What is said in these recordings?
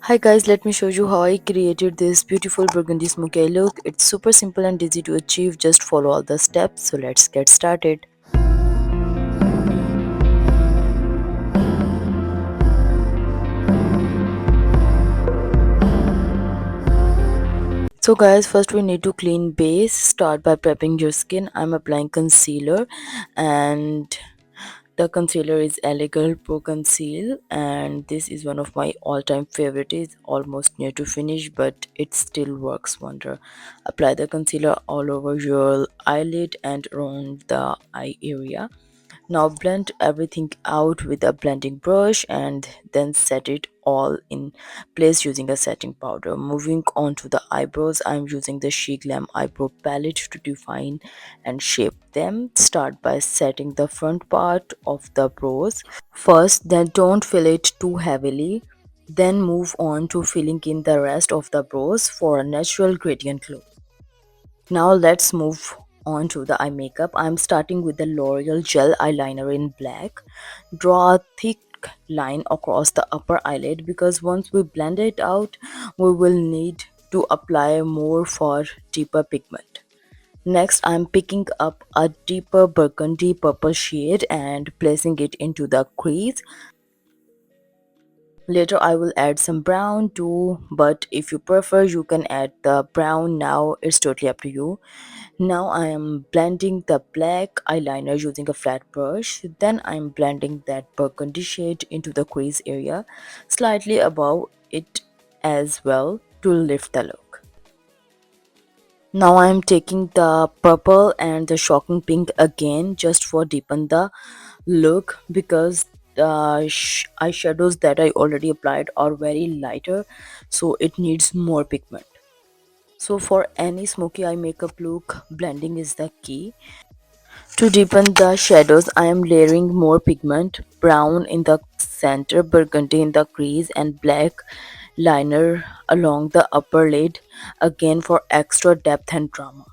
Hi guys, let me show you how I created this beautiful burgundy smoky eye look. It's super simple and easy to achieve. Just follow all the steps. So let's get started. So guys, first we need to clean base. Start by prepping your skin. I'm applying concealer and the concealer is Elegant Pro Conceal, and this is one of my all-time favorite. It's almost near to finish, but it still works wonder. Apply the concealer all over your eyelid and around the eye area. Now blend everything out with a blending brush and then set it all in place using a setting powder. Moving on to the eyebrows, I'm using the She Glam eyebrow palette to define and shape them. Start by setting the front part of the brows first, then don't fill it too heavily. Then move on to filling in the rest of the brows for a natural gradient look. Now let's move on to the eye makeup. I'm starting with the L'Oreal gel eyeliner in black. Draw a thick line across the upper eyelid because once we blend it out, we will need to apply more for deeper pigment. Next, I'm picking up a deeper burgundy purple shade and placing it into the crease. Later, I will add some brown too, but if you prefer, you can add the brown now. It's totally up to you. Now I am blending the black eyeliner using a flat brush. Then I'm blending that burgundy shade into the crease area, slightly above it as well to lift the look. Now I am taking the purple and the shocking pink again just for deepen the look because the eyeshadows that I already applied are very lighter, so it needs more pigment. So for any smoky eye makeup look, blending is the key. To deepen the shadows, I am layering more pigment, brown in the center, burgundy in the crease, and black liner along the upper lid, again for extra depth and drama.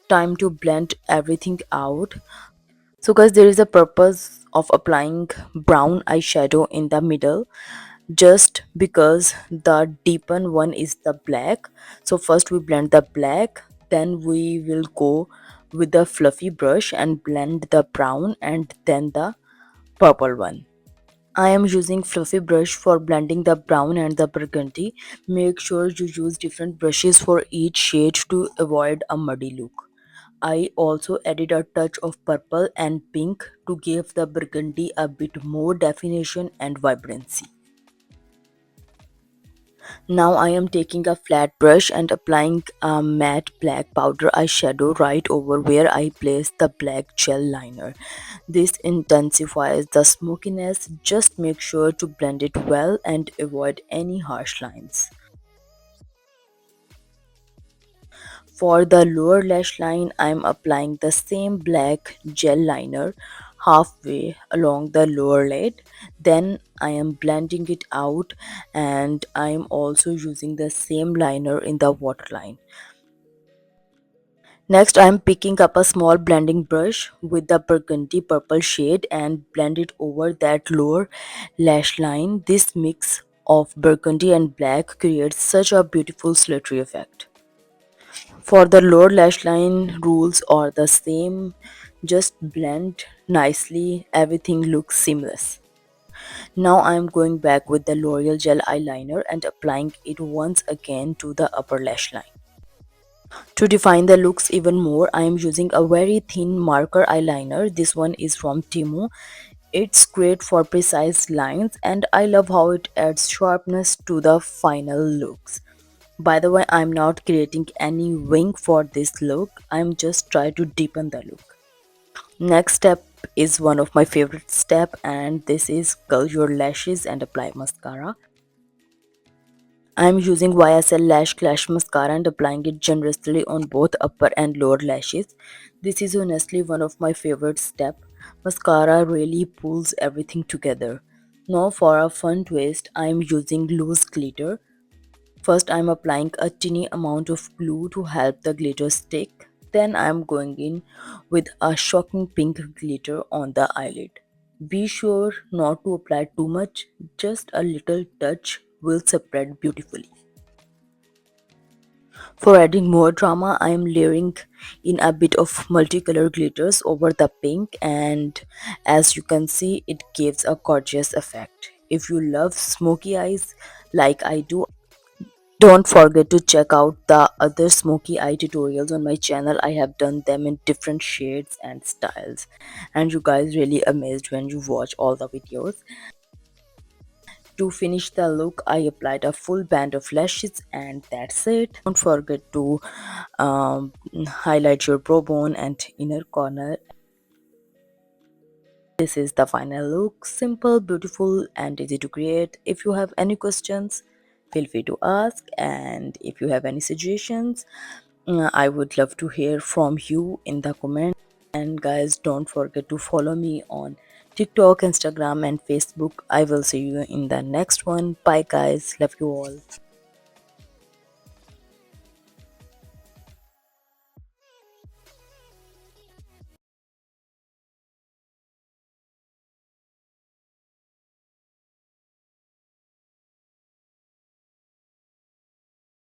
Time to blend everything out. So guys, there is a purpose of applying brown eyeshadow in the middle just because the deepen one is the black. So first we blend the black, then we will go with the fluffy brush and blend the brown and then the purple one. I am using fluffy brush for blending the brown and the burgundy. Make sure you use different brushes for each shade to avoid a muddy look. I also added a touch of purple and pink to give the burgundy a bit more definition and vibrancy. Now I am taking a flat brush and applying a matte black powder eyeshadow right over where I placed the black gel liner. This intensifies the smokiness. Just make sure to blend it well and avoid any harsh lines. For the lower lash line, I am applying the same black gel liner halfway along the lower lid. Then I am blending it out and I am also using the same liner in the waterline. Next, I am picking up a small blending brush with the burgundy purple shade and blend it over that lower lash line. This mix of burgundy and black creates such a beautiful slippery effect. For the lower lash line, rules are the same. Just blend nicely, everything looks seamless. Now I am going back with the L'Oreal gel eyeliner and applying it once again to the upper lash line. To define the looks even more, I am using a very thin marker eyeliner. This one is from Timo. It's great for precise lines and I love how it adds sharpness to the final looks. By the way, I'm not creating any wing for this look. I'm just trying to deepen the look. Next step is one of my favorite step and this is curl your lashes and apply mascara. I'm using YSL Lash Clash Mascara and applying it generously on both upper and lower lashes. This is honestly one of my favorite step. Mascara really pulls everything together. Now for a fun twist, I'm using loose glitter. First, I'm applying a tiny amount of glue to help the glitter stick. Then, I'm going in with a shocking pink glitter on the eyelid. Be sure not to apply too much, just a little touch will separate beautifully. For adding more drama, I am layering in a bit of multicolor glitters over the pink, and as you can see, it gives a gorgeous effect. If you love smoky eyes like I do, don't forget to check out the other smoky eye tutorials on my channel. I have done them in different shades and styles, and you guys really amazed when you watch all the videos. To finish the look, I applied a full band of lashes, and that's it. Don't forget to highlight your brow bone and inner corner. This is the final look. Simple, beautiful, and easy to create. If you have any questions, feel free to ask, and if you have any suggestions, I would love to hear from you in the comments. And guys, don't forget to follow me on TikTok, Instagram, and Facebook. I will see you in the next one. Bye guys, love you all.